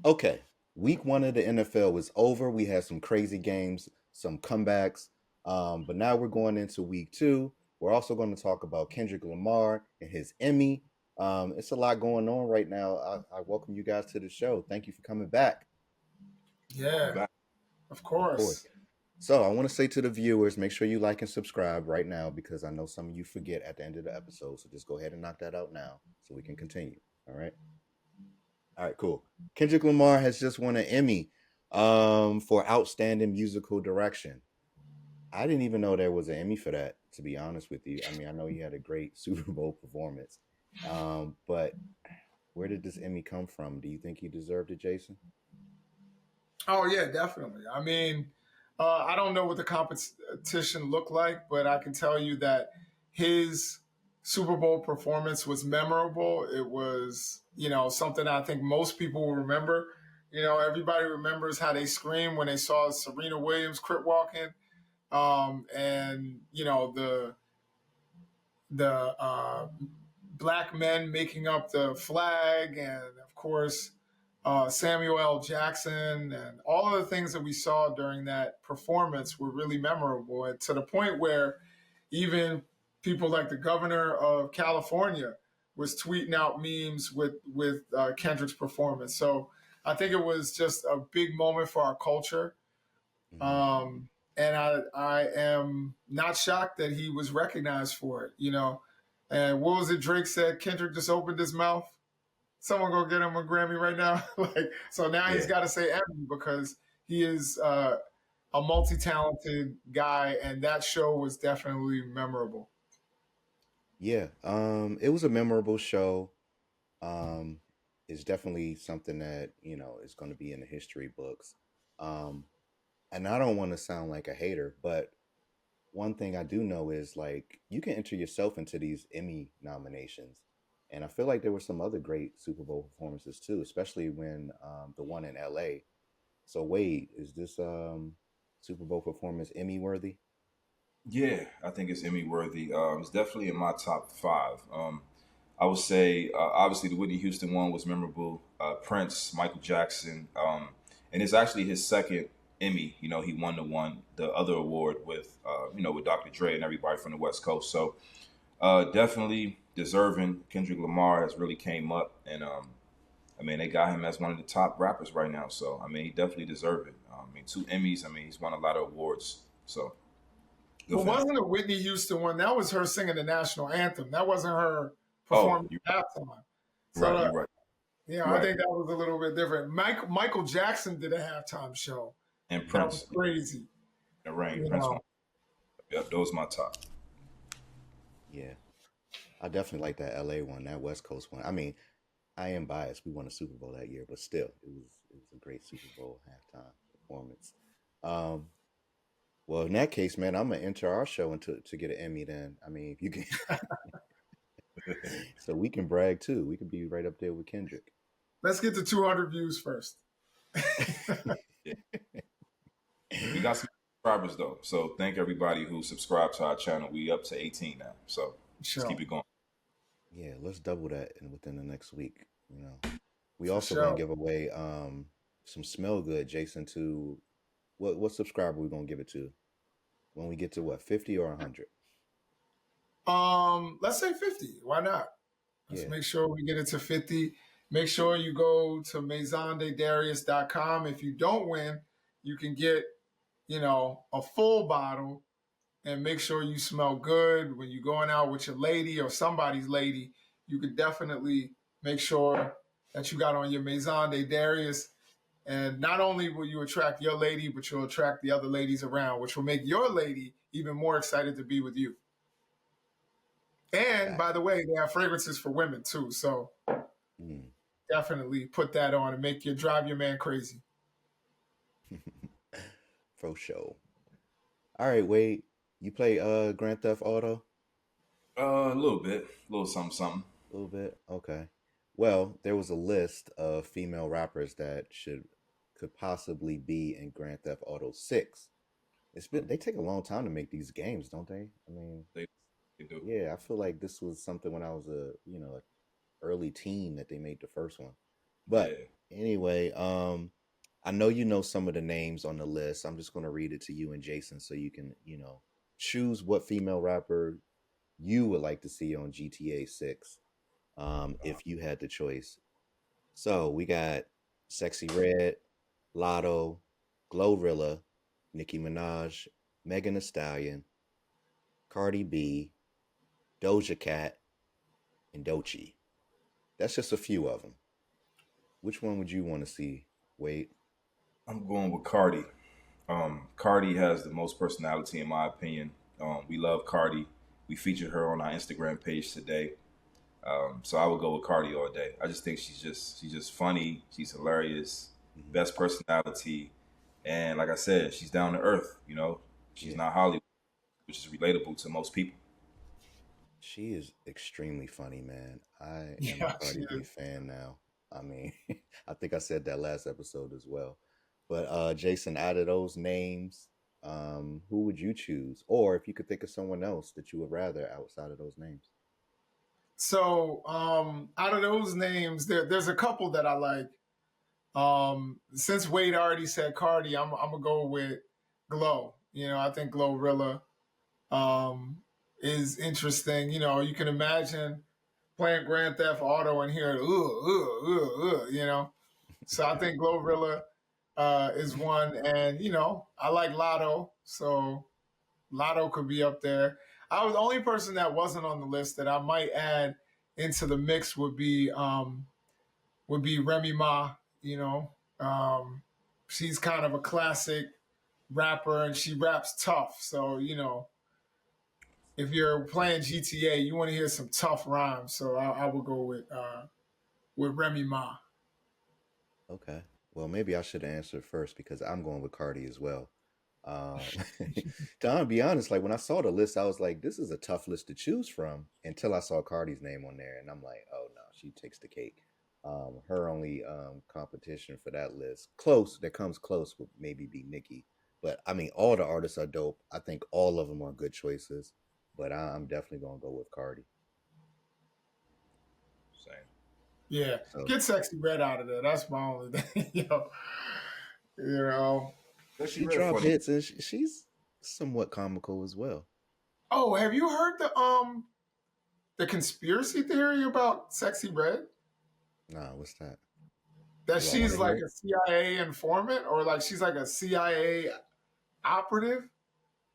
Okay, week one of the NFL was over. We had some crazy games, some comebacks, but now we're going into week two. We're also going to talk about Kendrick Lamar and his Emmy. It's a lot going on right now. I welcome you guys to the show. Thank you for coming back. Yeah, Back. of Of course. course. So I want to say to the viewers, make sure you like and subscribe right now because I know some of you forget at the end of the episode. So just go ahead and knock that out now so we can continue. All right. All right, cool. Kendrick Lamar has just won an Emmy for outstanding musical direction. I didn't even know there was an Emmy for that, to be honest with you. I mean, I know he had a great Super Bowl performance. But where did this Emmy come from? Do you think he deserved it, Jason? Oh yeah, definitely. I mean, I don't know what the competition looked like, but I can tell you that his Super Bowl performance was memorable. It was, something I think most people will remember. Everybody remembers how they screamed when they saw Serena Williams crip walking, and the black men making up the flag, and of course Samuel L. Jackson, and all of the things that we saw during that performance were really memorable, and to the point where even people like the governor of California was tweeting out memes with Kendrick's performance. So I think it was just a big moment for our culture. Mm-hmm. And I am not shocked that he was recognized for it. And what was it Drake said? Kendrick just opened his mouth. Someone go get him a Grammy right now. So now he's Yeah. got to say Emmy because he is a multi-talented guy, and that show was definitely memorable. Yeah. It was a memorable show. Um, it's definitely something that, is going to be in the history books. Um, and I don't want to sound like a hater, but one thing I do know is like you can enter yourself into these Emmy nominations. And I feel like there were some other great Super Bowl performances too, especially when the one in LA. So Wade, is this Super Bowl performance Emmy worthy? Yeah, I think it's Emmy worthy. It's definitely in my top five. I would say obviously the Whitney Houston one was memorable. Prince, Michael Jackson, and it's actually his second Emmy. He won the other award with with Dr. Dre and everybody from the West Coast. So definitely deserving. Kendrick Lamar has really came up, and I mean they got him as one of the top rappers right now. So I mean he definitely deserved it. I mean 2 Emmys. I mean he's won a lot of awards. So good But for him. wasn't the Whitney Houston one? That was her singing the national anthem. That wasn't her Oh, performing at halftime. So, right. You're right. I Right. think that was a little bit different. Michael Jackson did a halftime show. And That was Prince crazy. and Rain. You Prince know, one. Yep, those my top. Yeah. I definitely like that LA one, that West Coast one. I mean, I am biased. We won a Super Bowl that year, but still, it was a great Super Bowl halftime performance. Um, well, in that case, man, I'm gonna enter our show into to get an Emmy. Then, I mean, if you can, so we can brag too. We could be right up there with Kendrick. let's get to 200 views first. Yeah. We got some subscribers though, so thank everybody who subscribed to our channel. We up to 18 now, so let's keep Show it going. Yeah, let's double that within the next week. We for also gonna sure. give away some smell good, Jason. To what subscriber we gonna give it to when we get to what 50 or 100? Let's say 50. Why not? Let's Yeah. make sure we get it to 50. Make sure you go to maisondedarius.com. If you don't win, you can get, a full bottle, and make sure you smell good when you're going out with your lady or somebody's lady. You can definitely make sure that you got on your Maison de Darius. And not only will you attract your lady, but you'll attract the other ladies around, which will make your lady even more excited to be with you. And by Facts. the way, they have fragrances for women too. So Mm. definitely put that on and drive your man crazy. For sure. All right, Wade. You play Grand Theft Auto A little bit, a little something, something. a little bit? Okay. Well, there was a list of female rappers that should could possibly be in Grand Theft Auto 6. They take a long time to make these games, don't they? I mean, They, they do. yeah, I feel like this was something when I was a, early teen that they made the first one. But Yeah. anyway, I know you know some of the names on the list. I'm just going to read it to you and Jason so you can, choose what female rapper you would like to see on GTA 6 if you had the choice. So we got Sexy Red, Lotto, Glorilla, Nicki Minaj, Megan Thee Stallion, Cardi B, Doja Cat, and Doechii. That's just a few of them. Which one would you want to see, Wade? I'm going with Cardi. Cardi has the most personality, in my opinion. We love Cardi. We featured her on our Instagram page today. So I would go with Cardi all day. I just think she's just funny. She's hilarious. Mhm. Best personality, and like I said, she's down to earth. She's Yeah, not Hollywood, which is relatable to most people. she is extremely funny, man. I am a Yeah, she Cardi B is. fan now. I mean, I think I said that last episode as well. But Jason, out of those names, who would you choose? Or if you could think of someone else that you would rather outside of those names. So, out of those names, there's a couple that I like. Since Wade already said Cardi, I'm gonna go with Glow. I think Glorilla um, is interesting. You can imagine playing Grand Theft Auto and hearing So I think Glorilla is one, and I like Lotto, so Lotto could be up there. I was the only person that wasn't on the list that I might add into the mix would be Remy Ma. You know, um, she's kind of a classic rapper, and she raps tough. So if you're playing GTA, you want to hear some tough rhymes. So I would go with Remy Ma. Okay. Well, maybe I should answer first because I'm going with Cardi as well. Um, to be honest, like when I saw the list, I was like, this is a tough list to choose from until I saw Cardi's name on there. And I'm like, oh no, she takes the cake. Her only competition for that list, close, that comes close, would maybe be Nicki. But I mean, all the artists are dope. I think all of them are good choices. But I'm definitely going to go with Cardi. Same. Yeah, So get Sexy Red out of there. That's my only thing. You know. Especially she Red dropped Funny. hits and she's somewhat comical as well. Oh, have you heard the conspiracy theory about Sexy Red? Nah, what's that? That Do I want she's to hear like it? a CIA informant, or like she's like a CIA operative.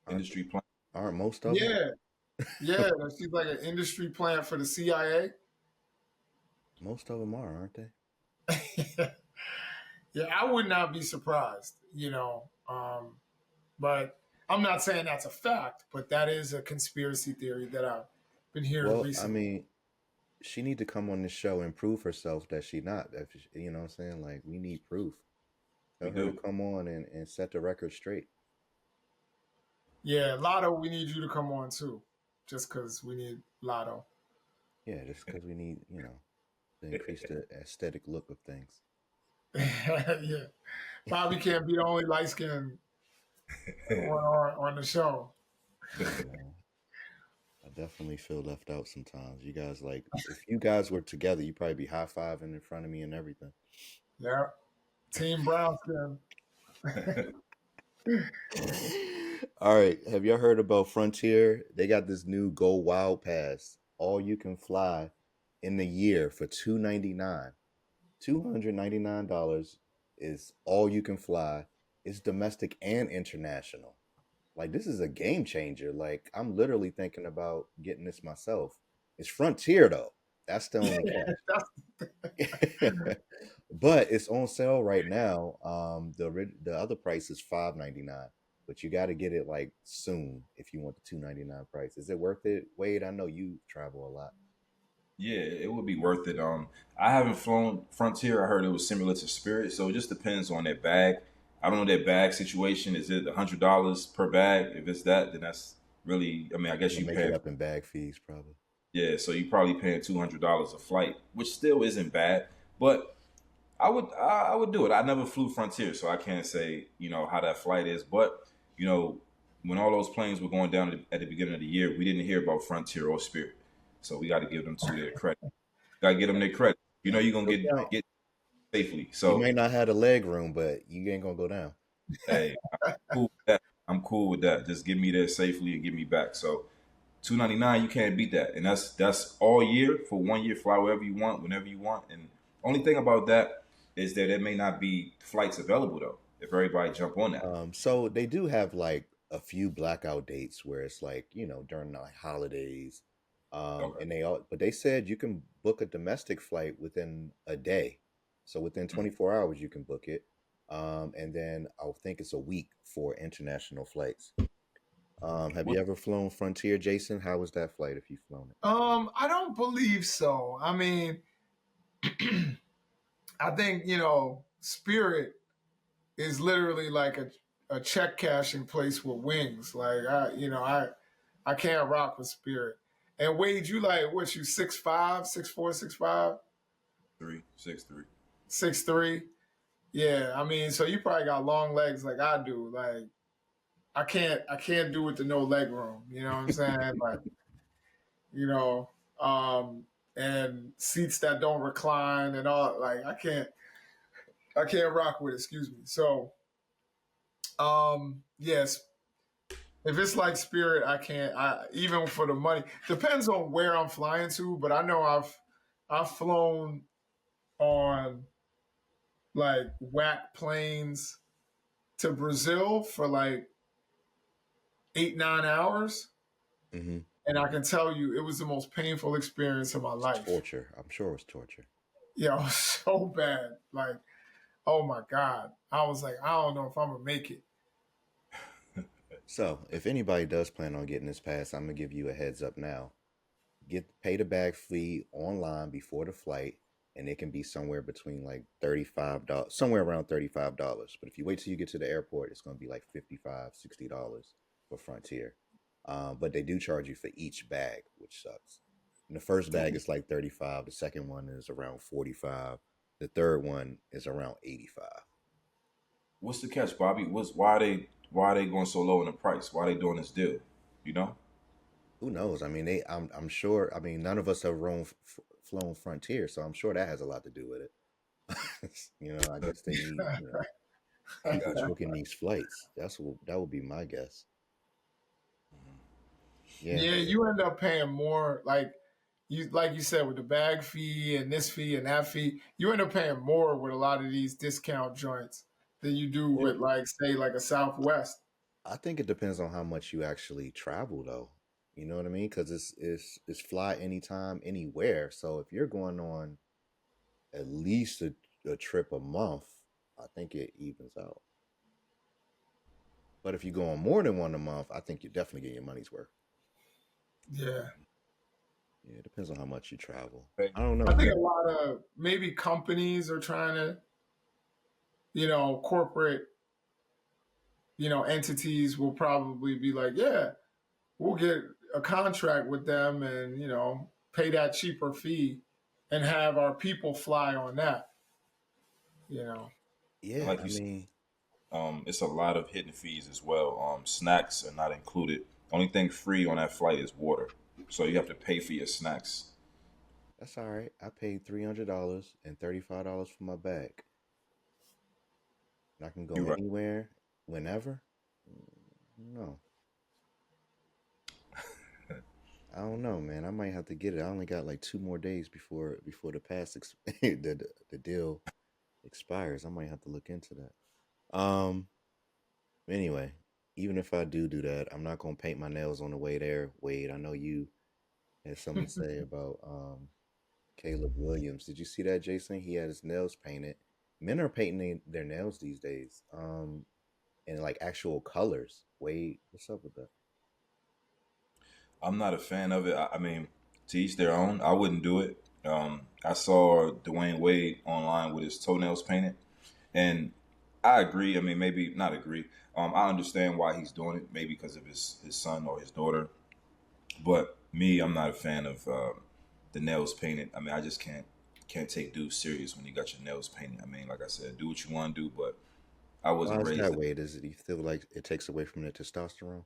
Aren't Industry plan. aren't most of them? Yeah, yeah. That she's like an industry plant for the CIA. Most of them are, aren't they? Yeah, I would not be surprised. But I'm not saying that's a fact, but that is a conspiracy theory that I've been hearing Well, I recently. mean, she need to come on this show and prove herself that she not. You know what I'm saying? Like we need proof. We Tell her to do. come on and set the record straight. Yeah, Lotto, we need you to come on too, just because we need Lotto. Yeah, just because we need, to increase the aesthetic look of things. Yeah, Bobby can't be the only light skinned one on the show. Yeah, I definitely feel left out sometimes. You guys like, if you guys were together, you'd probably be high fiving in front of me and everything. Yeah, Team Brown skin. All right. Have y'all heard about Frontier? They got this new Go Wild Pass. All you can fly in the year for $299. $299 is all you can fly. It's domestic and international. Like this is a game changer. Like I'm literally thinking about getting this myself. It's Frontier though. That's the only catch. But it's on sale right now. The other price is $599, but you got to get it like soon if you want the $299 price. Is it worth it, Wade? I know you travel a lot. Yeah, it would be worth it. I haven't flown Frontier. I heard it was similar to Spirit, so it just depends on that bag. I don't know that bag situation. Is it $100 per bag? If it's that, then that's really. I mean, I guess You'll you make it pay. up in bag fees, probably. Yeah, so you probably paying $200 a flight, which still isn't bad. But I would do it. I never flew Frontier, so I can't say how that flight is. But you know when all those planes were going down at the beginning of the year, we didn't hear about Frontier or Spirit, so we got to give them to their credit. Got to get them their credit. You're gonna Good point. get. safely. You So might not have the leg room, but you ain't gonna go down. hey, cool with that. I'm cool with that. Just get me there safely and get me back. So 299, you can't beat that, and that's all year for 1 year. Fly wherever you want, whenever you want. And only thing about that is that there may not be flights available though. If everybody jump on that, So they do have like a few blackout dates where it's like, during like holidays. okay. And but they said you can book a domestic flight within a day. So within Mm. 24 hours you can book it. And then I think it's a week for international flights. Have What you ever flown Frontier, Jason? How was that flight if you've flown it? I don't believe so. I mean, I think Spirit is literally like a check cashing place with wings. Like I can't rock with Spirit. And Wade, you like what, you 6'5", 6'4", 6'5", 363? 6'3"? Yeah, I mean, so you probably got long legs like I do. Like I can't do with the no leg room. You know what I'm saying? Like, you know, um, and seats that don't recline and all. Like I can't rock with it. Excuse me. So, yes, if it's like Spirit, I can't. I even for the money depends on where I'm flying to. But I know I've flown on like whack planes to Brazil for like 8-9 hours, Hmm. and I can tell you it was the most painful experience of my It's life. torture. I'm sure it was torture. So bad. Like, oh my God. I was like, I don't know if I'm gonna make it. So if anybody does plan on getting this pass, I'm gonna give you a heads up now. Pay the bag fee online before the flight, and it can be somewhere between like $35, somewhere around $35. But if you wait till you get to the airport, it's gonna be like 55, $60 for Frontier. But they do charge you for each bag, which sucks. And the first bag is like 35, the second one is around 45, the third one is around 85. What's the catch, Bobby? Why are they going so low in the price? Why are they doing this deal? You know? Who knows? I mean, I'm sure. I mean, none of us have flown Frontier, so I'm sure that has a lot to do with it. I guess they need I people got you. booking these flights. That would be my guess. Yeah, Yeah, you end up paying more. Like you said, with the bag fee and this fee and that fee, you end up paying more with a lot of these discount joints than you do well, with, like, say, like a Southwest. I think it depends on how much you actually travel, though. You know what I mean? Because it's fly anytime, anywhere. So if you're going on at least a trip a month, I think it evens out. But if you go on more than one a month, I think you definitely get your money's worth. Yeah. Yeah, it depends on how much you travel. Hey, I don't know, I think man. a lot of maybe companies are trying to, corporate, entities will probably be like, yeah, we'll get a contract with them and, pay that cheaper fee and have our people fly on that, you know. and Yeah, like I you said, mean, it's a lot of hidden fees as well. Snacks are not included. Only thing free on that flight is water, so you have to pay for your snacks. that's all right. I paid $300 and $35 for my bag. And I can go You're right. anywhere, whenever. No, I don't know, man. I might have to get it. I only got like 2 more days before the the deal expires. I might have to look into that. Anyway, even if I do that, I'm not gonna paint my nails on the way there. Wade, I know you had something to say about Caleb Williams. Did you see that, Jason? He had his nails painted. Men are painting their nails these days, in like actual colors. Wade, what's up with that? I'm not a fan of it. I mean, to each their own. I wouldn't do it. I saw Dwayne Wade online with his toenails painted, and I agree. I mean, maybe not agree. I understand why he's doing it. Maybe because of his son or his daughter. But me, I'm not a fan of the nails painted. I mean, I just can't take dudes serious when you got your nails painted. I mean, like I said, do what you want to do, but I Why wasn't is raised. that, Wade? Is it you feel like it takes away from the testosterone?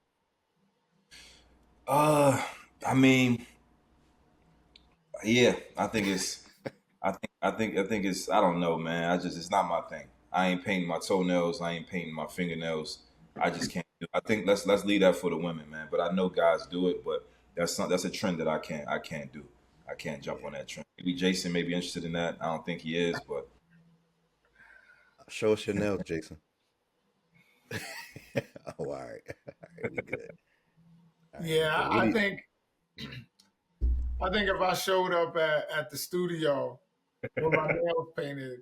Uh, I mean, yeah, I think it's. I think it's I don't know, man. It's not my thing. I ain't painting my toenails. I ain't painting my fingernails. I just can't do. I think let's leave that for the women, man. But I know guys do it, but that's a trend that I can't do. I can't jump Yeah. on that trend. Maybe Jason may be interested in that. I don't think he is, but Show us your nails, Jason. Oh, all right. All right, we good. All right. Yeah, But what do you, I think if I showed up at the studio with my nails painted,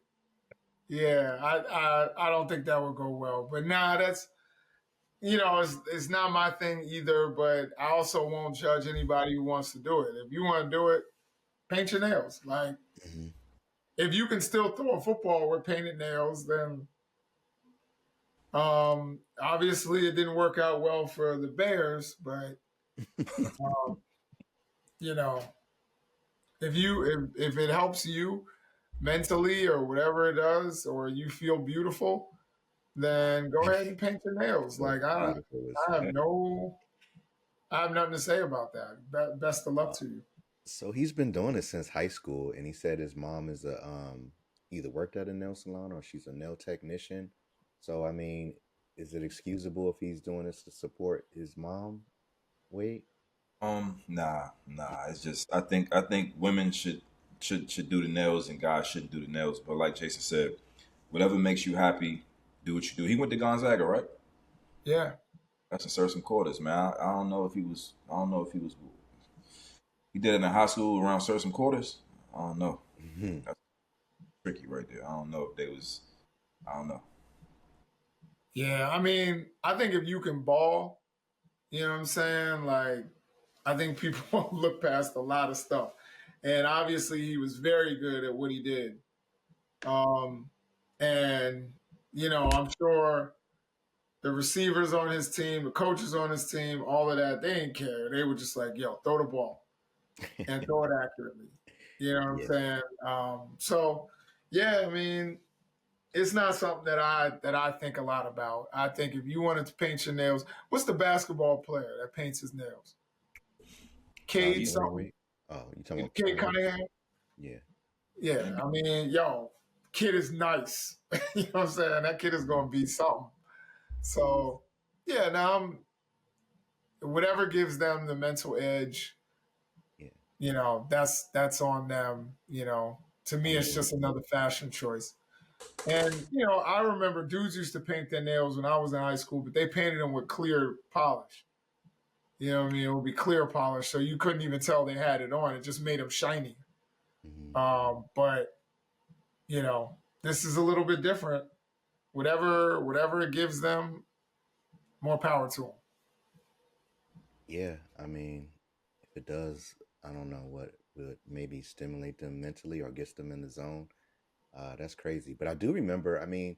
yeah, I don't think that would go well. But nah, that's it's not my thing either. But I also won't judge anybody who wants to do it. If you want to do it, paint your nails. Like Mhm. if you can still throw a football with painted nails, then obviously it didn't work out well for the Bears. But um, you know, if it helps you mentally or whatever it does, or you feel beautiful, then go ahead and paint your nails. Look Like I, beautiful is I have no, I have nothing to say about that. Best of luck uh, to you. so he's been doing it since high school, and he said his mom is a either worked at a nail salon or she's a nail technician. So I mean, is it excusable if he's doing this to support his mom? Wait. nah. It's just I think women should do the nails and guys shouldn't do the nails. But like Jason said, whatever makes you happy, do what you do. He went to Gonzaga, right? Yeah, That's in certain quarters, man. I don't know if he was. I don't know if he was. He did it in high school around certain quarters. I don't know. Mhm. That's tricky right there. I don't know if they was. I don't know. yeah. I mean, I think if you can ball, you know what I'm saying. Like, I think people won't look past a lot of stuff. And obviously, he was very good at what he did. Um, and I'm sure the receivers on his team, the coaches on his team, all of that, they didn't care. They were just like, yo, throw the ball and throw it accurately. You know what I'm Yeah. saying? So yeah, I mean, it's not something that I think a lot about. I think if you wanted to paint your nails, what's the basketball player that paints his nails? Cade Dwayne something? Wade. Oh, you talking about Cade Cam? Cunningham? Yeah. Yeah, I mean, yo, kid is nice. You know what I'm saying? That kid is Mhm. gonna be something. So yeah, now whatever gives them the mental edge, Yeah. that's on them. To I me, it's mean, just another fashion choice. And I remember dudes used to paint their nails when I was in high school, but they painted them with clear polish. You know what I mean? It would be clear polish, so you couldn't even tell they had it on. It just made them shiny. mhm. But you know, this is a little bit different. Whatever it gives them, more power to them. Yeah. I mean, if it does, I don't know what would maybe stimulate them mentally or gets them in the zone. That's crazy. But I do remember, I mean,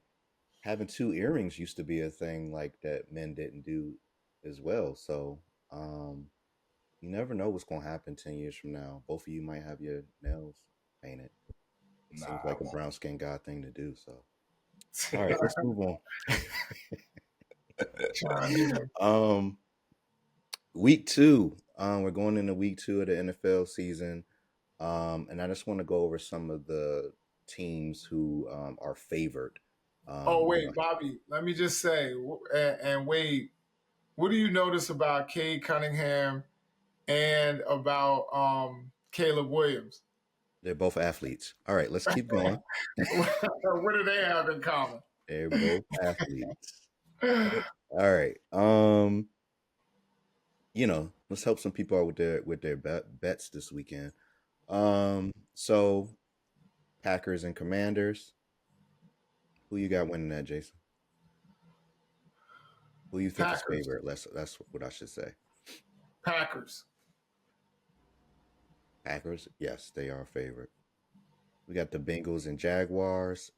having two earrings used to be a thing like that men didn't do as well. So you never know what's gonna happen 10 years from now. Both of you might have your nails painted. It Nah, seems I like a won't. brown skin guy thing to do. So all right, let's move on. Chime in. Week two. We're going into week two of the NFL season. And I just want to go over some of the teams who are favored. Oh You know, wait, Bobby. Let me just say, and wait. What do you notice about Cade Cunningham and about Caleb Williams? they're both athletes. All right, let's keep going. What do they have in common? They're both athletes. All right. Let's help some people out with their bets this weekend. So Packers and Commanders. Who you got winning that, Jason? Who you think is Packers. favorite? That's what I should say. Packers. Packers. Yes, they are favorite. We got the Bengals and Jaguars.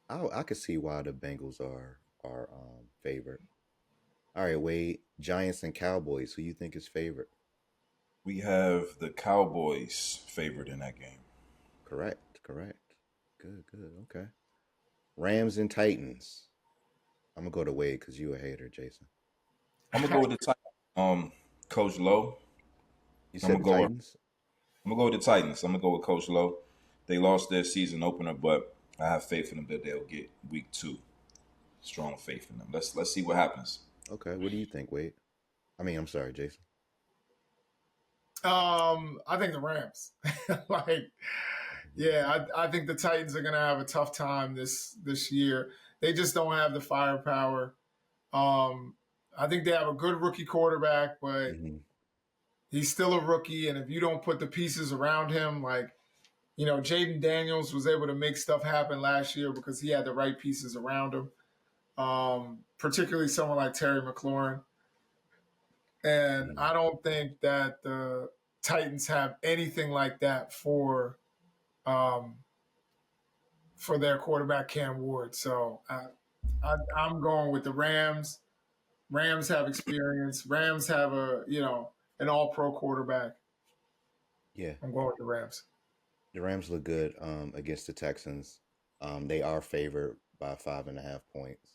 I could see why the Bengals are favorite. All right, Wade. Giants and Cowboys. Who you think is favorite? We have the Cowboys favored in that game. Correct. Correct. Good. Good. Okay. Rams and Titans. I'm gonna go to Wade because you a hater, Jason. I'm gonna go with the Titans. Coach Lowe. You I'm said gonna the go. Titans. I'm gonna go with the Titans. I'm gonna go with Coach Lowe. They lost their season opener, but I have faith in them that they'll get week 2. Strong faith in them. Let's see what happens. Okay, what do you think, Wade? I mean, I'm sorry, Jason. I think the Rams. Like, yeah, I think the Titans are gonna have a tough time this year. They just don't have the firepower. Um, I think they have a good rookie quarterback, but Mm-hmm. he's still a rookie, and if you don't put the pieces around him, like Jaden Daniels was able to make stuff happen last year because he had the right pieces around him. Particularly someone like Terry McLaurin. And Mm-hmm. I don't think that the Titans have anything like that um, for their quarterback Cam Ward. So I'm going with the Rams. Rams have experience. Rams have an All Pro quarterback. Yeah, I'm going with the Rams. the Rams look good against the Texans. They are favored by 5.5 points.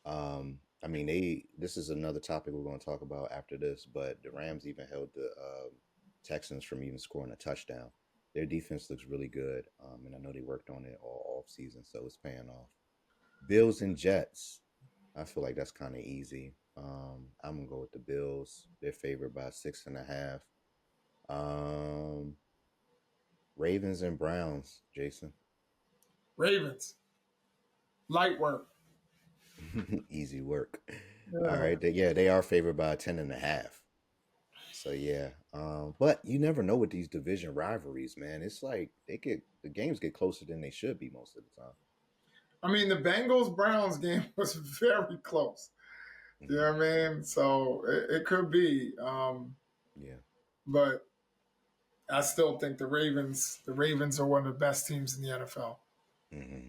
I mean, this is another topic we're going to talk about after this, but the Rams even held the Texans from even scoring a touchdown. Their defense looks really good, and I know they worked on it all off season, so it's paying off. Bills and Jets. I feel like that's kind of easy. I'm gonna go with the Bills. They're favored by 6.5. Um, Ravens and Browns. Jason, Ravens, light work. easy work. All Yeah. right, they are favored by 10.5. So yeah, but you never know with these division rivalries, man. It's like the games get closer than they should be most of the time. I mean, the Bengals Browns game was very close. You Hmm. know what I mean? So it could be. Yeah. But I still think the Ravens are one of the best teams in the NFL. Hmm.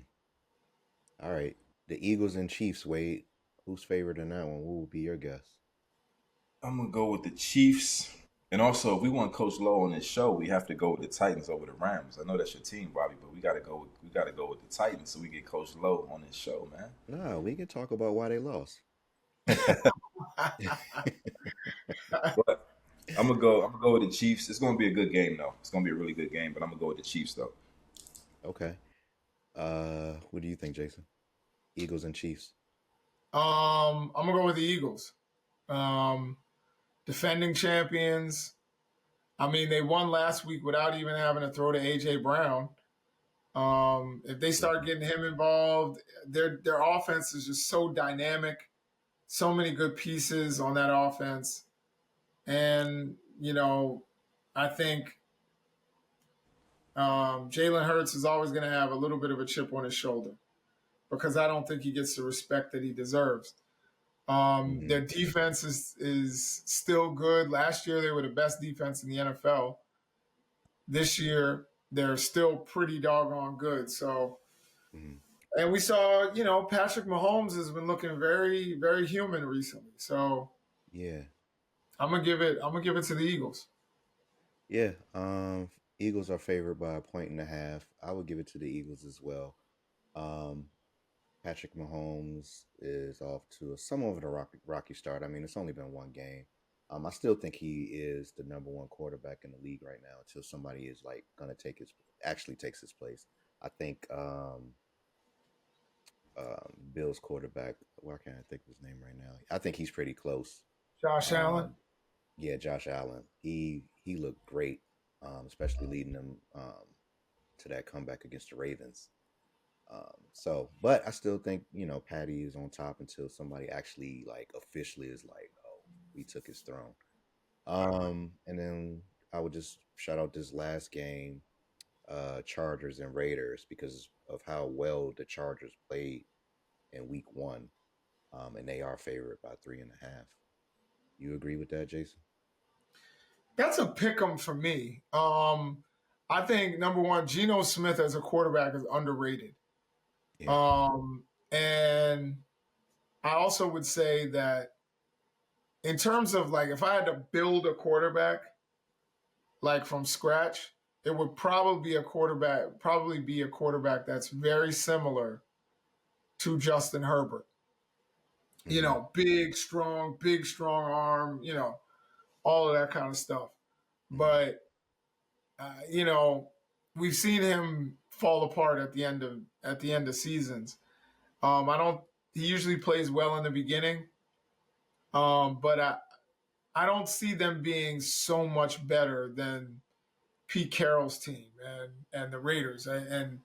All right, the Eagles and Chiefs. Wade, who's favored in that one? What would be your guess? I'm gonna go with the Chiefs. And also, if we want Coach Low on this show, we have to go with the Titans over the Rams. I know that's your team, Bobby, but we gotta go with the Titans so we get Coach Low on this show, man. No, we can talk about why they lost. But I'm gonna go with the Chiefs. It's gonna be a good game though. It's gonna be a really good game, but I'm gonna go with the Chiefs though. Okay. What do you think, Jason? Eagles and Chiefs. I'm gonna go with the Eagles. Um, Defending champions. I mean, they won last week without even having to throw to AJ Brown. If they start Mhm. getting him involved, their offense is just so dynamic. So many good pieces on that offense, and I think Jalen Hurts is always going to have a little bit of a chip on his shoulder because I don't think he gets the respect that he deserves. Mhm. Their defense is still good. Last year they were the best defense in the NFL. This year they're still pretty doggone good. So, Mhm. and we saw, Patrick Mahomes has been looking very, very human recently. So Yeah. I'm gonna give it to the Eagles. Yeah. Eagles are favored by 1.5. I would give it to the Eagles as well. Um, Patrick Mahomes is off to a somewhat of a rocky start. I mean, it's only been one game. I still think he is the number one quarterback in the league right now until somebody is like gonna actually takes his place. I think Bills quarterback. Why can't I think of his name right now? I think he's pretty close. Josh Allen. Um, yeah, Josh Allen. He looked great, especially leading them to that comeback against the Ravens. But I still think Patty is on top until somebody actually like officially is like, oh, we took his throne. And then I would just shout out this last game, Chargers and Raiders, because of how well the Chargers played in Week 1, and they are favored by 3.5. You agree with that, Jason? That's a pick 'em for me. I think number one, Geno Smith as a quarterback is underrated. Yeah. And I also would say that in terms of like if I had to build a quarterback like from scratch, it would probably be a quarterback that's very similar to Justin Herbert. Hmm. Big strong arm, all of that kind of stuff. Hmm. But we've seen him fall apart at the end of seasons. I don't. He usually plays well in the beginning, but I don't see them being so much better than Pete Carroll's team and the Raiders. And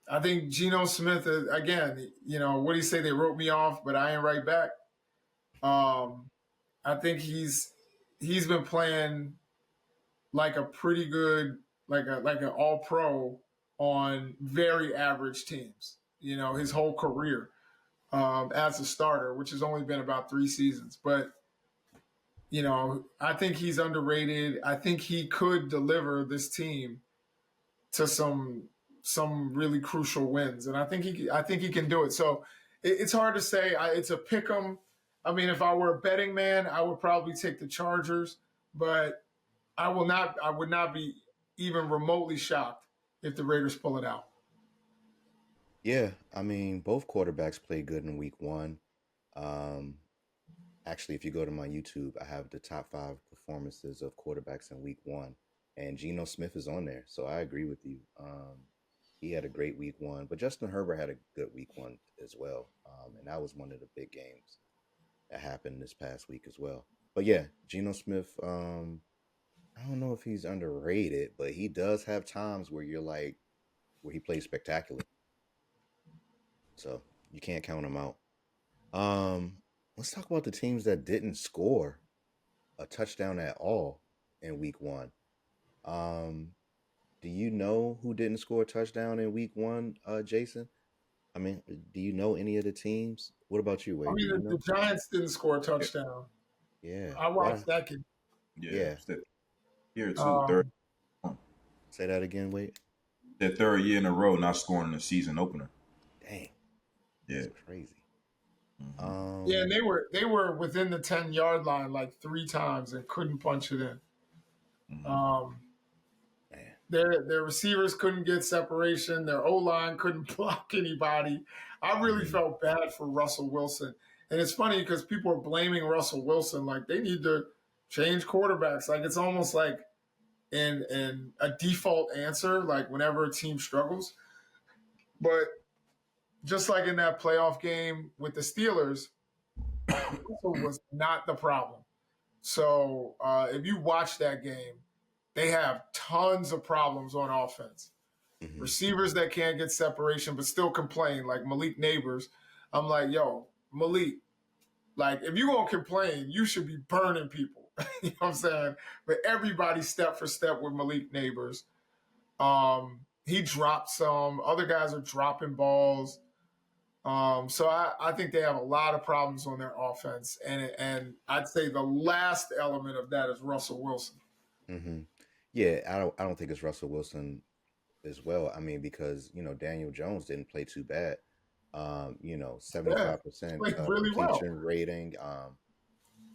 I think Geno Smith again. You know what do you say? They wrote me off, but I ain't right back. Um, I think he's been playing like a pretty good like an all pro on very average teams. You know his whole career as a starter, which has only been about 3 seasons, but you know, I think he's underrated. I think he could deliver this team to some really crucial wins, and I think he can do it. So it's hard to say. It's a pick 'em. I mean, if I were a betting man, I would probably take the Chargers, but I will not. I would not be even remotely shocked if the Raiders pull it out. Yeah, I mean, both quarterbacks played good in week one. Um, Actually, if you go to my YouTube, I have the top five performances of quarterbacks in week one, and Geno Smith is on there. So I agree with you. He had a great week one, but Justin Herbert had a good week one as well. And that was one of the big games that happened this past week as well. But yeah, Geno Smith, I don't know if he's underrated, but he does have times where you're like, where he plays spectacular. So you can't count him out. Um, let's talk about the teams that didn't score a touchdown at all in week one. Um, do you know who didn't score a touchdown in week one, Jason? I mean, do you know any of the teams? What about you, I Wade? Do mean, you the know? Giants didn't score a touchdown. Yeah. I Why? watched that game. Yeah, Yeah. it's that year too. Third, Um, Say that again, Wade. that third year in a row not scoring the season opener. Dang, Yeah. that's crazy. Hmm. yeah, and they were within the 10-yard line like 3 times and couldn't punch it in. Hmm. Um, Man. their receivers couldn't get separation. Their O line couldn't block anybody. I really Hmm. felt bad for Russell Wilson, and it's funny because people are blaming Russell Wilson like they need to change quarterbacks. Like it's almost like in a default answer, like whenever a team struggles. But just like in that playoff game with the Steelers, Russell was not the problem. So if you watch that game, they have tons of problems on offense. Hmm. Receivers that can't get separation but still complain, like Malik Neighbors. I'm like, yo, Malik, like if you're gonna complain, you should be burning people. You know what I'm saying? But everybody step for step with Malik Neighbors. He dropped some. Other guys are dropping balls. So I think they have a lot of problems on their offense, and I'd say the last element of that is Russell Wilson. Hmm. Yeah, I don't think it's Russell Wilson as well. I mean, because Daniel Jones didn't play too bad. Yeah, 75% played really well. completion rating.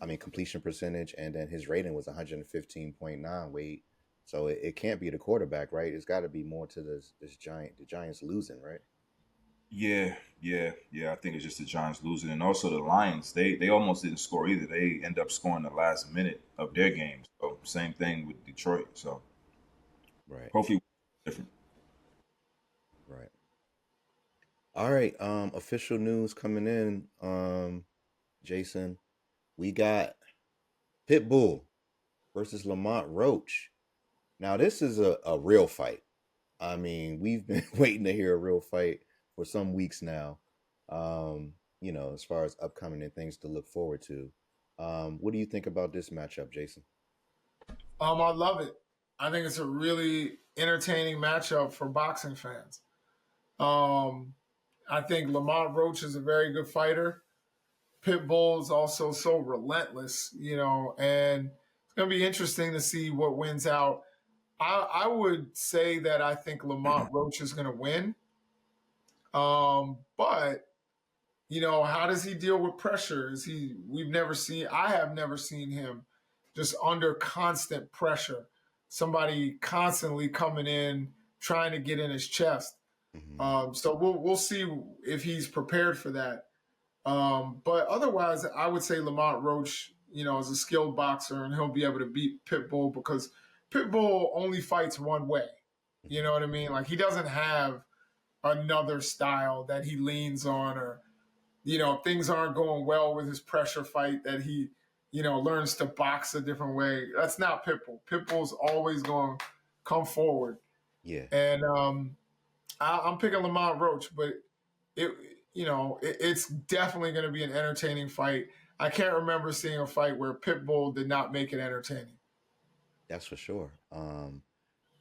I mean completion percentage, and then his rating was 115.9 weight. So it can't be the quarterback, right? It's got to be more to the Giants losing, right? Yeah, yeah. I think it's just the Giants losing, and also the Lions. They almost didn't score either. They end up scoring the last minute of their games. So same thing with Detroit. So Right, hopefully different. right. All right. Official news coming in. Jason, we got Pitbull versus Lamont Roach. Now this is a real fight. I mean, we've been waiting to hear a real fight for some weeks now. As far as upcoming and things to look forward to. What do you think about this matchup, Jason? I love it. I think it's a really entertaining matchup for boxing fans. Um, I think Lamont Roach is a very good fighter. Pitbull is also so relentless, and it's going to be interesting to see what wins out. I would say that I think Lamont Roach is going to win. But how does he deal with pressure? I have never seen him just under constant pressure. Somebody constantly coming in, trying to get in his chest. Hmm. So we'll see if he's prepared for that. But otherwise, I would say Lamont Roach, is a skilled boxer and he'll be able to beat Pitbull because Pitbull only fights one way. You Mhm. know what I mean? Like he doesn't have another style that he leans on, or things aren't going well with his pressure fight that he learns to box a different way. That's not Pitbull. Pitbull's always going to come forward, Yeah, and I'm picking Lamont Roach, but it it's definitely going to be an entertaining fight. I can't remember seeing a fight where Pitbull did not make it entertaining. that's for sure.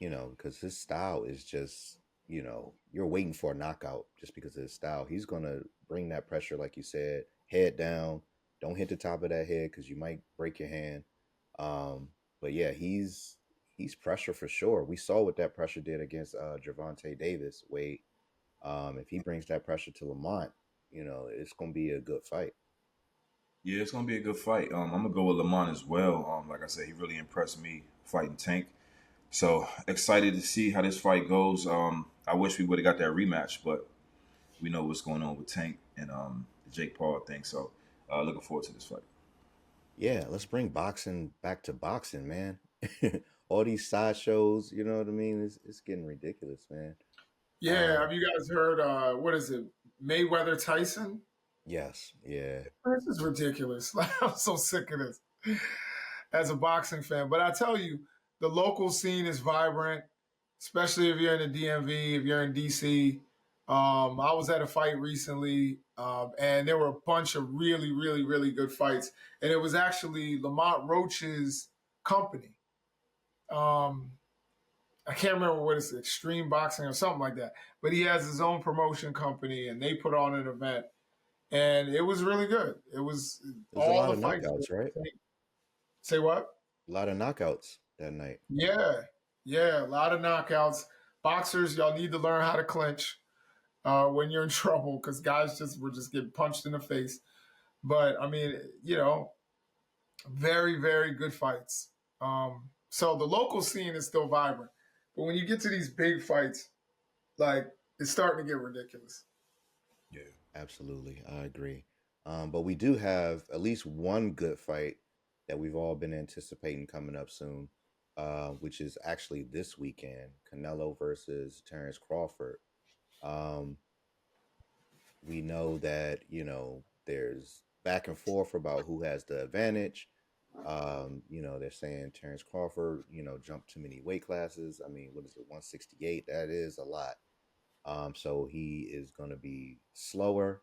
Because his style is just, you're waiting for a knockout just because of his style. He's gonna bring that pressure, like you said, head down. Don't hit the top of that head because you might break your hand. But yeah, he's pressure for sure. We saw what that pressure did against Gervonta Davis. Wait, if he brings that pressure to Lamont, it's gonna be a good fight. Yeah, it's gonna be a good fight. I'm gonna go with Lamont as well. Like I said, he really impressed me fighting Tank. So excited to see how this fight goes. I wish we would have got that rematch, but we know what's going on with Tank and the Jake Paul thing. So looking forward to this fight. Yeah, let's bring boxing back to boxing, man. All these sideshows, you know what I mean? It's getting ridiculous, man. Yeah, Um, have you guys heard what is it? Mayweather Tyson? yes, yeah, This is ridiculous. I'm so sick of this as a boxing fan. But I tell you, the local scene is vibrant, especially if you're in the DMV, if you're in DC. I was at a fight recently, and there were a bunch of really, really, really good fights. And it was actually Lamont Roach's company. Um, I can't remember what it's, Extreme Boxing or something like that. But he has his own promotion company, and they put on an event, and it was really good. It was there's a all lot the of fights. knockouts, right? Say what? A lot of knockouts that night. Yeah, yeah, a lot of knockouts. Boxers, y'all need to learn how to clinch when you're in trouble because guys just were just getting punched in the face. But I mean, very, very good fights. So the local scene is still vibrant, but when you get to these big fights, like it's starting to get ridiculous. Yeah. Absolutely, I agree. But we do have at least one good fight that we've all been anticipating coming up soon, which is actually this weekend: Canelo versus Terrence Crawford. Um, we know that there's back and forth about who has the advantage. They're saying Terrence Crawford, jumped too many weight classes. I mean, what is it, 168? That is a lot. So he is going to be slower,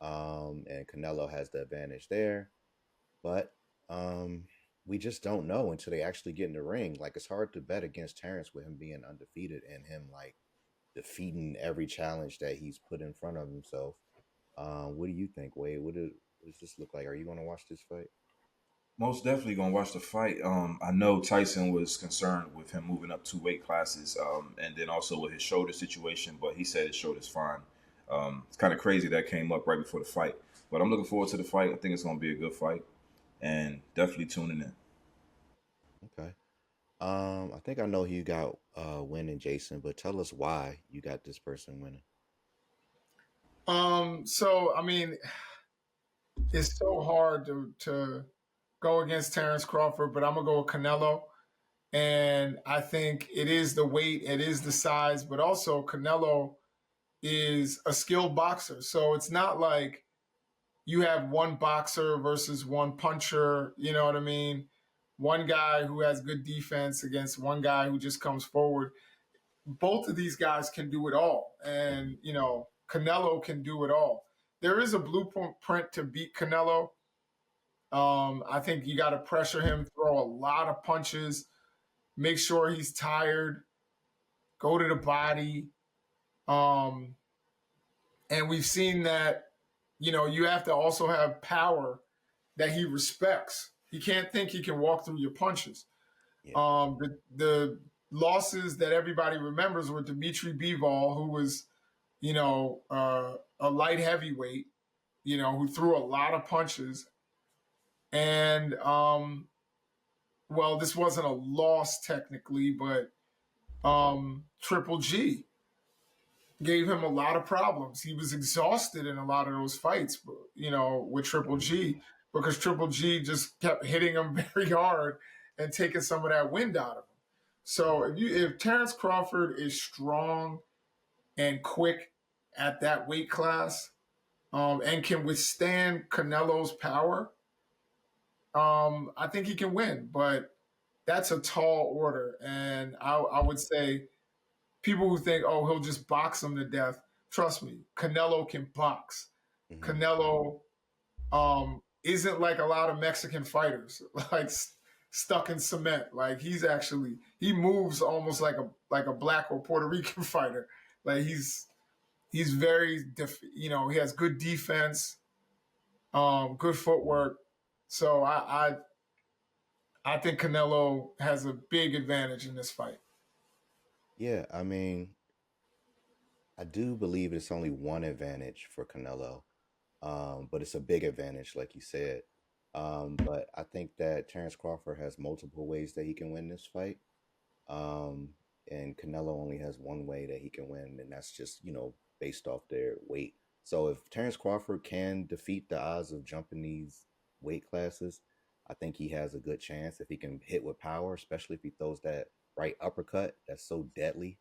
and Canelo has the advantage there. But um, we just don't know until they actually get in the ring. Like it's hard to bet against Terrence with him being undefeated and him like defeating every challenge that he's put in front of himself. What do you think, Wade? What does this look like? Are you going to watch this fight? Most definitely gonna watch the fight. I know Tyson was concerned with him moving up two weight classes, and then also with his shoulder situation, but he said his shoulder's fine. It's kind of crazy that came up right before the fight, but I'm looking forward to the fight. I think it's gonna be a good fight, and definitely tuning in. Okay. I think I know who you got winning, Jason, but tell us why you got this person winning. So I mean, it's so hard to go against Terrence Crawford, but I'm gonna go with Canelo. And I think it is the weight, it is the size, but also Canelo is a skilled boxer. So it's not like you have one boxer versus one puncher, you know what I mean? One guy who has good defense against one guy who just comes forward. Both of these guys can do it all. And, Canelo can do it all. There is a blueprint to beat Canelo. I think you got to pressure him, throw a lot of punches, make sure he's tired, go to the body. Um, and we've seen that, you have to also have power that he respects. He can't think he can walk through your punches. Yeah. The losses that everybody remembers were Dimitri Bivol, who was, a light heavyweight, who threw a lot of punches. And, well, this wasn't a loss technically, but Triple G gave him a lot of problems. He was exhausted in a lot of those fights, with Triple G because Triple G just kept hitting him very hard and taking some of that wind out of him. So if Terrence Crawford is strong and quick at that weight class, and can withstand Canelo's power, I think he can win. But that's a tall order, and I would say people who think, oh, he'll just box him to death. Trust me, Canelo can box. Hmm. Canelo isn't like a lot of Mexican fighters, like stuck in cement. Like he moves almost like a black or Puerto Rican fighter. Like he's very he has good defense, good footwork. So I think Canelo has a big advantage in this fight. Yeah, I mean, I do believe it's only one advantage for Canelo, but it's a big advantage, like you said. But I think that Terrence Crawford has multiple ways that he can win this fight. Um, and Canelo only has one way that he can win, and that's just, based off their weight. So if Terrence Crawford can defeat the odds of jumping these weight classes, I think he has a good chance if he can hit with power, especially if he throws that right uppercut that's so deadly.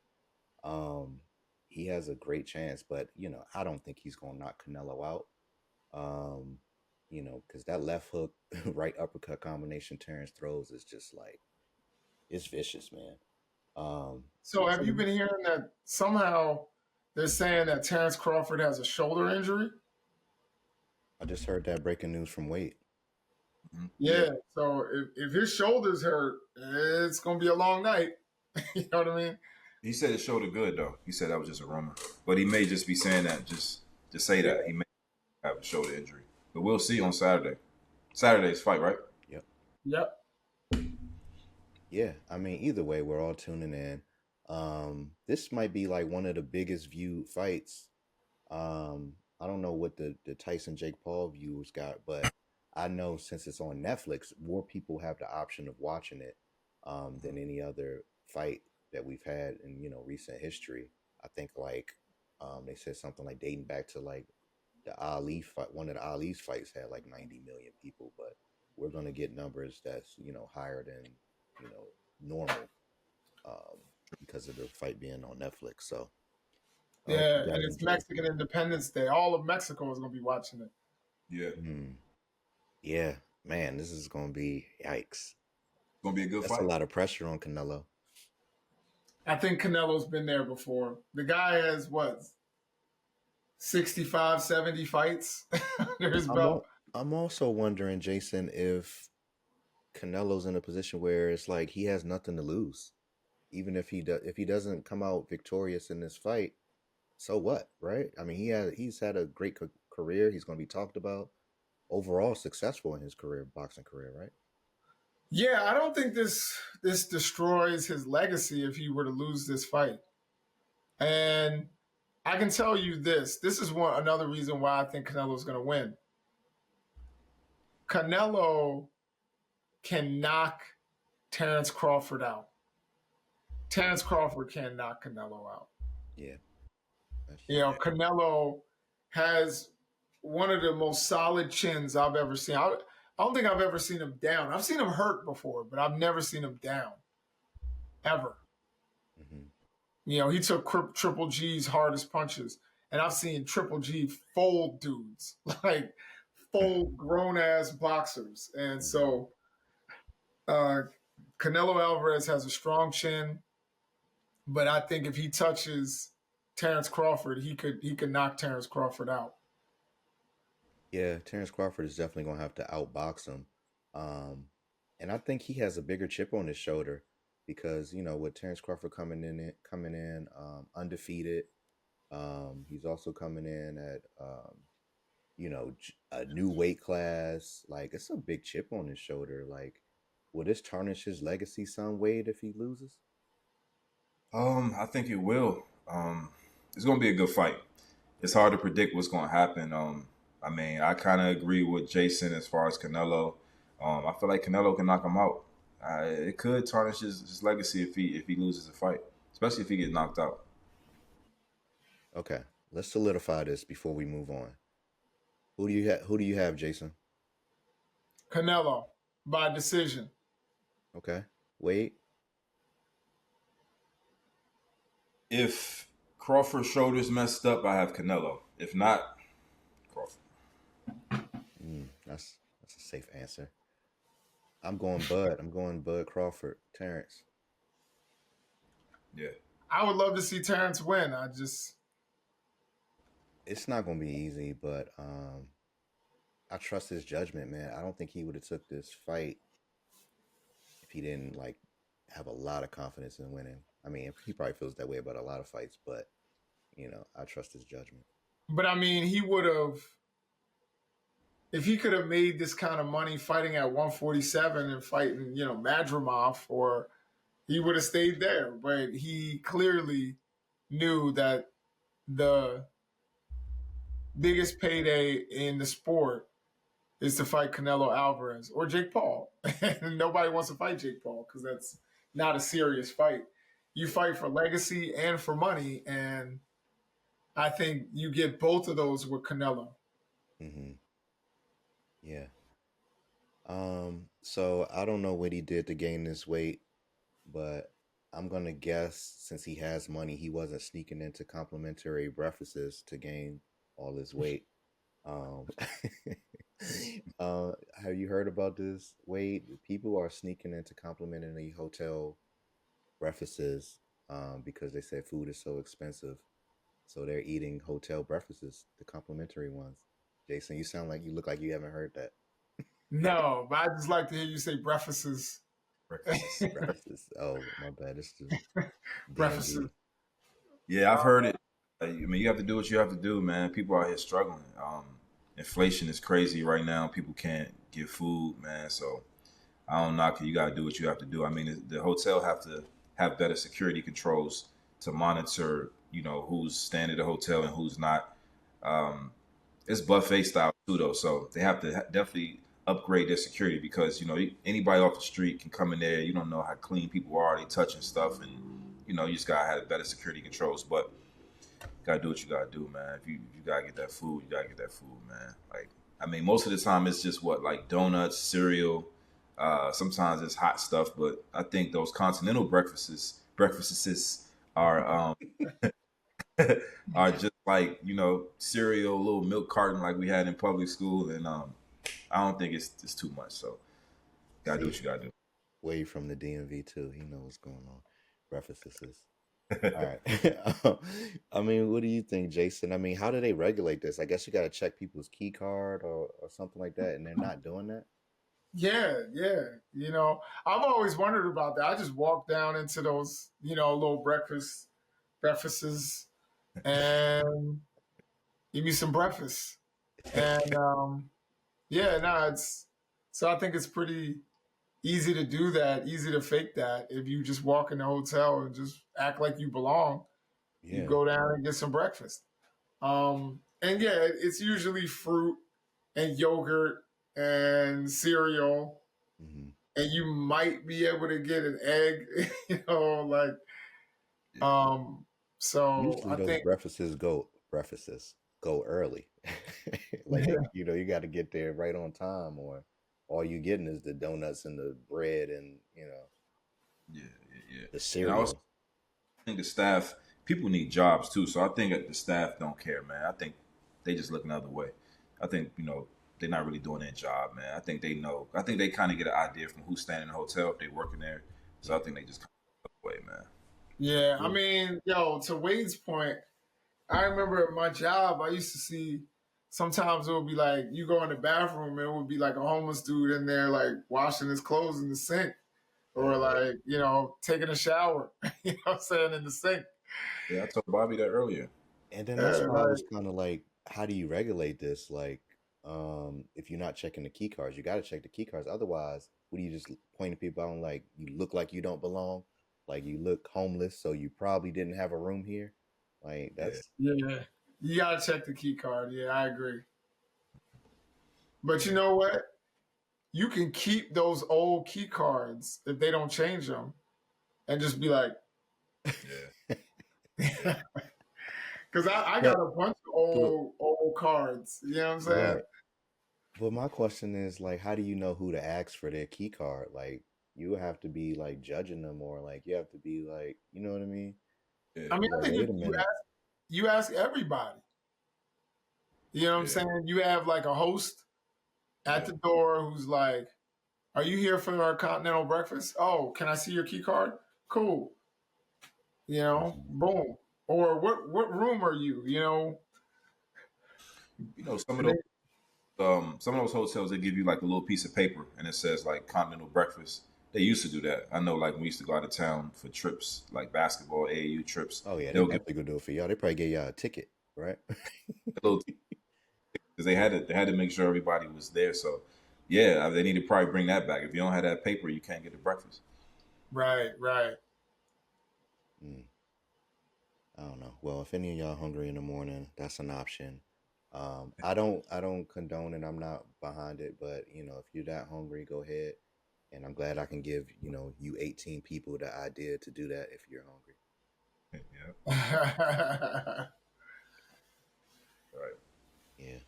Um, he has a great chance, but I don't think he's gonna knock Canelo out. Um, because that left hook, right uppercut combination Terrence throws is just like it's vicious, man. Um, So so have you the, been hearing that somehow they're saying that Terrence Crawford has a shoulder injury? I just heard that breaking news from Wade. Yeah. Yeah. So if his shoulder's hurt, it's gonna be a long night. You know what I mean? He said his shoulder good though. He said that was just a rumor, but he may just be saying that just to say Yeah. that he may have a shoulder injury. But we'll see on Saturday. Saturday's fight, right? Yep. Yep. Yeah. I mean, either way, we're all tuning in. This might be like one of the biggest viewed fights. I don't know what the Tyson Jake Paul viewers got, but I know since it's on Netflix, more people have the option of watching it than any other fight that we've had in recent history. I think like they said something like dating back to like the Ali fight. One of the Ali's fights had like 90 million people, but we're gonna get numbers that's higher than normal um, because of the fight being on Netflix. So I hope you Yeah. And guys it's enjoy. Mexican Independence Day. All of Mexico is gonna be watching it. Yeah, it's Hmm. Yeah, man, this is gonna be yikes. gonna be a good That's a fight. lot of pressure on Canelo. I think Canelo's been there before. The guy has what 65, 70 fights under his I'm belt. al- I'm also wondering, Jason, if Canelo's in a position where it's like he has nothing to lose. Even if he doesn't come out victorious in this fight, so what, right? I mean, he's had a great career. He's going to be talked about. Overall, successful in his career, boxing career, right? Yeah, I don't think this destroys his legacy if he were to lose this fight. And I can tell you this. This is another reason why I think Canelo's going to win. Canelo can knock Terrence Crawford out. Terrence Crawford can't knock Canelo out. Yeah, that's Yeah. Canelo has one of the most solid chins I've ever seen. I don't think I've ever seen him down. I've seen him hurt before, but I've never seen him down ever. hmm He took Triple G's hardest punches, and I've seen Triple G fold dudes, like fold grown ass boxers. And hmm so uh, Canelo Alvarez has a strong chin, but I think if he touches Terrence Crawford, he could knock Terrence Crawford out. Yeah, Terrence Crawford is definitely going to have to outbox him. Um, and I think he has a bigger chip on his shoulder because, with Terrence Crawford coming in undefeated, he's also coming in at, a new weight class. Like, it's a big chip on his shoulder. Like, will this tarnish his legacy some way if he loses? I think it will. It's gonna be a good fight. It's hard to predict what's gonna happen. I mean, I kind of agree with Jason as far as Canelo. I feel like Canelo can knock him out. It could tarnish his legacy if he loses a fight, especially if he gets knocked out. Okay, let's solidify this before we move on. Who do you have, Jason? Canelo by decision. Okay, wait. If Crawford's shoulders messed up, I have Canelo. If not, Crawford. That's a safe answer. I'm going Bud. I'm going Bud Crawford. Terrence. Yeah. I would love to see Terrence win. I just It's not gonna be easy, but I trust his judgment, man. I don't think he would have took this fight if he didn't like have a lot of confidence in winning. I mean, he probably feels that way about a lot of fights, but I trust his judgment. but I mean he would have if he could have made this kind of money fighting at 147 and fighting, Madrimov, or he would have stayed there. But he clearly knew that the biggest payday in the sport is to fight Canelo Alvarez or Jake Paul. And nobody wants to fight Jake Paul because that's not a serious fight. You fight for legacy and for money, and I think you get both of those with Canelo. Mm-hmm. Yeah. So I don't know what he did to gain this weight, but I'm gonna guess since he has money, he wasn't sneaking into complimentary breakfasts to gain all his weight. Um, have you heard about this? Wade, people are sneaking into complimentary hotel breakfasts because they said food is so expensive. So they're eating hotel breakfasts, the complimentary ones. Jason, you sound like you look like you haven't heard that. No, but I just like to hear you say breakfasts. Breakfasts. Breakfasts. Oh, my bad. It's the Breakfasts. DMV. Yeah, I've heard it. I mean, you have to do what you have to do, man. People out here struggling. Inflation is crazy right now. People can't get food, man. So I don't knock it. You got to do what you have to do. I mean, the hotel have to have better security controls to monitor, who's staying at the hotel and who's not. Um, it's buffet style too, though, so they have to definitely upgrade their security because anybody off the street can come in there. You don't know how clean people are; they touching stuff, and you just gotta have better security controls. But gotta do what you gotta do, man. If you gotta get that food, you gotta get that food, man. Like, I mean, most of the time it's just like donuts, cereal. Sometimes it's hot stuff, but I think those continental breakfasts are are just like cereal, little milk carton like we had in public school, and I don't think it's too much. So gotta do See, what you gotta do. way from the DMV too. He knows what's going on. Breakfasts. All right. I mean, what do you think, Jason? I mean, how do they regulate this? I guess you got to check people's key card or something like that, and they're not doing that. Yeah, yeah. I've always wondered about that. I just walk down into those, little breakfasts, and give me some breakfast. And yeah, no, it's so I think it's pretty easy to do that, easy to fake that. If you just walk in the hotel and just act like you belong, you Yeah. go down and get some breakfast. And yeah, it's usually fruit and yogurt and cereal, Hmm. and you might be able to get an egg, like Yeah, um. So Usually I those think breakfasts go early. Like you got to get there right on time, or all you getting is the donuts and the bread and yeah, yeah. the And I also cereal. think the staff, people need jobs too. So I think that the staff don't care, man. I think they just looking the other way. I think they're not really doing their job, man. I think they know. I think they kind of get an idea from who's staying in the hotel if they working there. So I think they just kind of look away, man. yeah, I Yeah. mean, to Wade's point, I remember at my job, I used to see sometimes it would be like you go in the bathroom and it would be like a homeless dude in there like washing his clothes in the sink or Oh, like, taking a shower, what I'm saying, in the sink. Yeah, I told Bobby that earlier. and then that's Yeah, why I was like, kind of like, how do you regulate this? Like, if you're not checking the key cards, you got to check the key cards. Otherwise, what do you just pointing people out and like you look like you don't belong, like you look homeless, so you probably didn't have a room here. Like Yeah, that's yeah, you gotta check the key card. Yeah, I agree. But you know what? You can keep those old key cards if they don't change them and just be like, yeah, yeah. because I got but a bunch of but old cards. You know what I'm saying? right. But my question is like, how do you know who to ask for their key card? Like, you have to be like judging them, or like you have to be like, you know what I mean? Yeah, I mean, I Well, think if wait a minute. you ask everybody. You know what I'm yeah, saying? You have like a host at yeah. the door who's like, "Are you here for our continental breakfast? Oh, can I see your key card? Cool. You know, Mhm. boom. Or what room are you? You know, You know, some of and those then some of those hotels they give you like a little piece of paper and it says like continental breakfast. They used to do that. I know, like when we used to go out of town for trips, like basketball, AAU trips. Oh yeah, they They'll give definitely gonna do it for y'all. They probably gave y'all a ticket, right? a little because they had to make sure everybody was there. So yeah, they need to probably bring that back. If you don't have that paper, you can't get the breakfast. right, right. Mm, I don't know. Well, if any of y'all hungry in the morning, that's an option. I don't condone it. I'm not behind it, but if you're that hungry, go ahead. And I'm glad I can give you 18 people the idea to do that if you're hungry. Yeah, right. Yeah.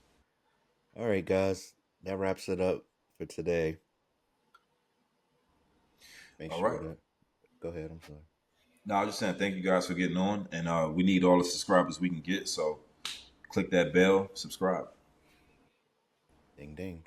All right, guys. That wraps it up for today. Make All sure right. to go ahead. I'm sorry. No, I was just saying thank you guys for getting on, and we need all the subscribers we can get. So click that bell, subscribe. Ding ding.